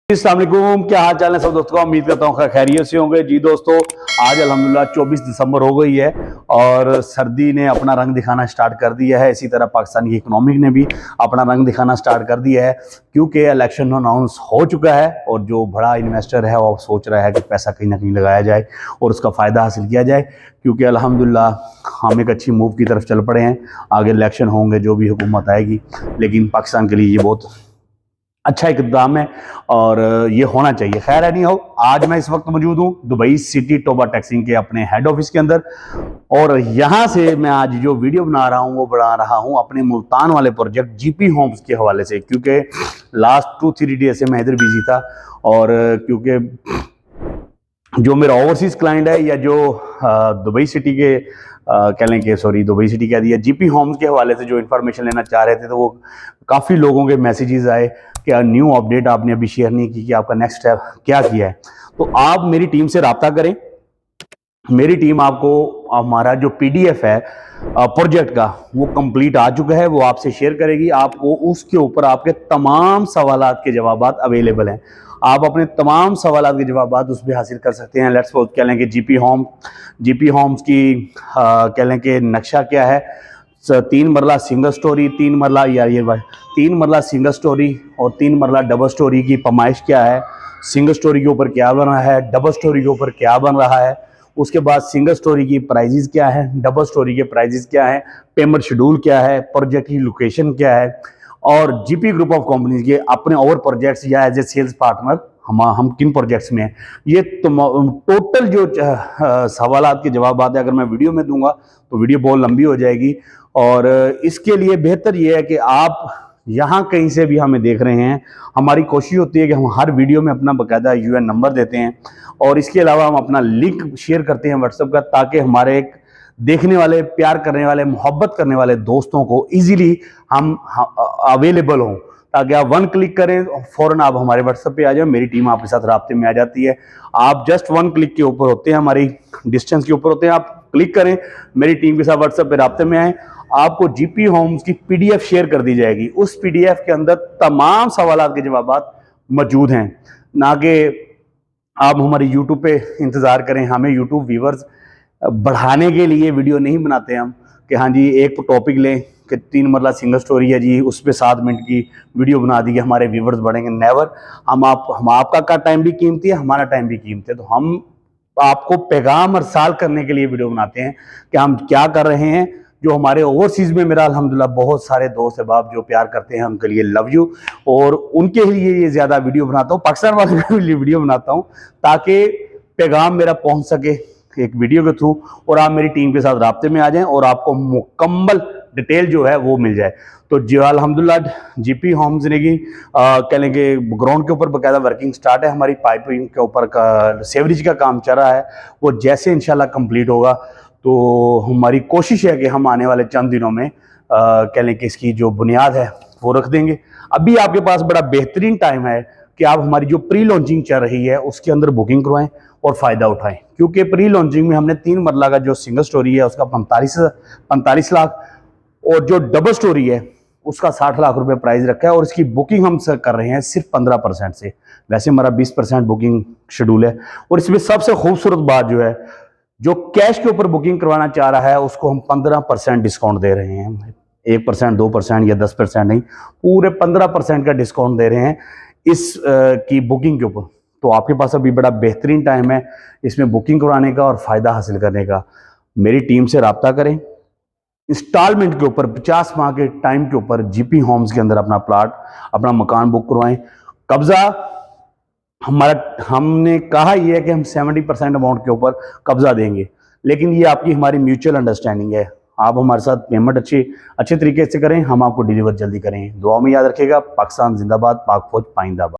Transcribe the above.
अस्सलाम वालेकुम, क्या हाल चाल है सब दोस्तों। उम्मीद करता हूँ खैरियत से होंगे जी दोस्तों। आज अल्हम्दुलिल्लाह 24 दिसंबर हो गई है और सर्दी ने अपना रंग दिखाना स्टार्ट कर दिया है। इसी तरह पाकिस्तान की इकोनॉमी ने भी अपना रंग दिखाना स्टार्ट कर दिया है, क्योंकि इलेक्शन अनाउंस हो चुका है और जो बड़ा इन्वेस्टर है वो सोच रहा है कि पैसा कहीं ना कहीं लगाया जाए और उसका फ़ायदा हासिल किया जाए, क्योंकि अल्हम्दुलिल्लाह हम एक अच्छी मूव की तरफ चल पड़े हैं। आगे इलेक्शन होंगे, जो भी हुकूमत आएगी, लेकिन पाकिस्तान के लिए ये बहुत अच्छा इकदाम है और ये होना चाहिए। खैर है नहीं हो, आज मैं इस वक्त मौजूद हूँ दुबई सिटी टोबा टैक्सिंग के अपने हेड ऑफिस के अंदर, और यहाँ से मैं आज जो वीडियो बना रहा हूँ वो बना रहा हूँ अपने मुल्तान वाले प्रोजेक्ट जीपी होम्स के हवाले से, क्योंकि लास्ट 2-3 डेज से मैं इधर बिजी था। और क्योंकि जो मेरा ओवरसीज क्लाइंट है या जो दुबई सिटी के कह लें कि सॉरी दुबई सिटी कह दिया, जीपी होम्स के हवाले से जो इन्फॉर्मेशन लेना चाह रहे थे, तो वो काफ़ी लोगों के मैसेजेस आए कि न्यू अपडेट आपने अभी शेयर नहीं की कि आपका नेक्स्ट स्टेप क्या किया है। तो आप मेरी टीम से रब्ता करें। मेरी टीम आपको हमारा जो पीडीएफ है प्रोजेक्ट का वो कंप्लीट आ चुका है, वो आपसे शेयर करेगी। आपको उसके ऊपर आपके तमाम सवालात के जवाबात अवेलेबल हैं। आप अपने तमाम सवालात के जवाबात उस पर हासिल कर सकते हैं। लेट्स सपोज कह लें कि जीपी होम्स की कह लें कि नक्शा क्या है। 3 मरला सिंगल स्टोरी, 3 मरला यार ये 3 मरला सिंगल स्टोरी और 3 मरला डबल स्टोरी की पैमाइश क्या है, सिंगल स्टोरी के ऊपर क्या बन रहा है, डबल स्टोरी के ऊपर क्या बन रहा है, उसके बाद सिंगल स्टोरी की प्राइजेस क्या है, डबल स्टोरी के प्राइजेस क्या है, पेमेंट शेड्यूल क्या है, प्रोजेक्ट की लोकेशन क्या है, और जीपी ग्रुप ऑफ कंपनीज के अपने और प्रोजेक्ट्स या एज ए सेल्स पार्टनर हम किन प्रोजेक्ट्स में हैं। ये टोटल जो सवालात के जवाब है, अगर मैं वीडियो में दूंगा तो वीडियो बहुत लंबी हो जाएगी। और इसके लिए बेहतर ये है कि आप यहाँ कहीं से भी हमें देख रहे हैं, हमारी कोशिश होती है कि हम हर वीडियो में अपना बाकायदा यूएन नंबर देते हैं और इसके अलावा हम अपना लिंक शेयर करते हैं व्हाट्सएप का, ताकि हमारे एक देखने वाले, प्यार करने वाले, मोहब्बत करने वाले दोस्तों को इजीली हम अवेलेबल हों, ताकि आप 1 क्लिक करें फौरन आप हमारे व्हाट्सएप पे आ जाए, मेरी टीम आपके साथ राब्ते में आ जाती है। आप जस्ट 1 क्लिक के ऊपर होते हैं, हमारी डिस्टेंस के ऊपर होते हैं। आप क्लिक करें, मेरी टीम के साथ व्हाट्सएप पे राब्ते में आए, आपको जीपी होम्स की पीडीएफ शेयर कर दी जाएगी। उस पीडीएफ के अंदर तमाम सवालात के जवाब मौजूद हैं, ना कि आप हमारी यूट्यूब पे इंतज़ार करें। हमें यूट्यूब व्यूवर्स बढ़ाने के लिए वीडियो नहीं बनाते हम कि हाँ जी एक टॉपिक लें कि 3 मरला सिंगल स्टोरी है जी, उस पर 7 मिनट की वीडियो बना दी, हमारे व्यूवर्स बढ़ेंगे। नेवर। हम आपका का टाइम भी कीमती है, हमारा टाइम भी कीमती है, तो हम आपको पैगाम अरसाल करने के लिए वीडियो बनाते हैं कि हम क्या कर रहे हैं। जो हमारे ओवरसीज में मेरा अल्हम्दुलिल्लाह बहुत सारे दोस्त अहबाब जो प्यार करते हैं, उनके लिए लव यू, और उनके लिए ये ज़्यादा वीडियो बनाता हूँ, पाकिस्तान वाले के लिए वीडियो बनाता हूँ, ताकि पैगाम मेरा पहुँच सके एक वीडियो के थ्रू और आप मेरी टीम के साथ राब्ते में आ जाएं और आपको मुकम्मल डिटेल जो है वो मिल जाए। तो जी अल्हम्दुलिल्लाह जीपी होम्स ने की कह लें कि ग्राउंड के ऊपर बाकायदा वर्किंग स्टार्ट है। हमारी पाइपिंग के ऊपर का सेवरेज का काम चल रहा है, वो जैसे इंशाल्लाह कंप्लीट होगा तो हमारी कोशिश है कि हम आने वाले चंद दिनों में कह लें कि इसकी जो बुनियाद है वो रख देंगे। अभी आपके पास बड़ा बेहतरीन टाइम है कि आप हमारी जो प्री लॉन्चिंग चल रही है उसके अंदर बुकिंग करवाएं और फ़ायदा उठाएं, क्योंकि प्री लॉन्चिंग में हमने 3 मरला का जो सिंगल स्टोरी है उसका 45 लाख और जो डबल स्टोरी है उसका 60 लाख रुपए प्राइस रखा है, और इसकी बुकिंग हम कर रहे हैं सिर्फ 15% से। वैसे हमारा 20% बुकिंग शेड्यूल है। और इसमें सबसे खूबसूरत बात जो है, जो कैश के ऊपर बुकिंग करवाना चाह रहा है उसको हम 15% डिस्काउंट दे रहे हैं। 1%, 2% या 10% नहीं, पूरे 15% का डिस्काउंट दे रहे हैं इस की बुकिंग के ऊपर। तो आपके पास अभी बड़ा बेहतरीन टाइम है इसमें बुकिंग करवाने का और फ़ायदा हासिल करने का। मेरी टीम से रब्ता करें। इंस्टॉलमेंट के ऊपर 50 माह के टाइम के ऊपर जीपी होम्स के अंदर अपना प्लाट, अपना मकान बुक करवाएं। कब्जा हमने कहा यह है कि हम 70% अमाउंट के ऊपर कब्जा देंगे, लेकिन ये आपकी हमारी म्यूचुअल अंडरस्टैंडिंग है। आप हमारे साथ पेमेंट अच्छे तरीके से करें, हम आपको डिलीवर जल्दी करें। दुआ में याद रखिएगा। पाकिस्तान जिंदाबाद, पाक फौज पाइंदाबाद।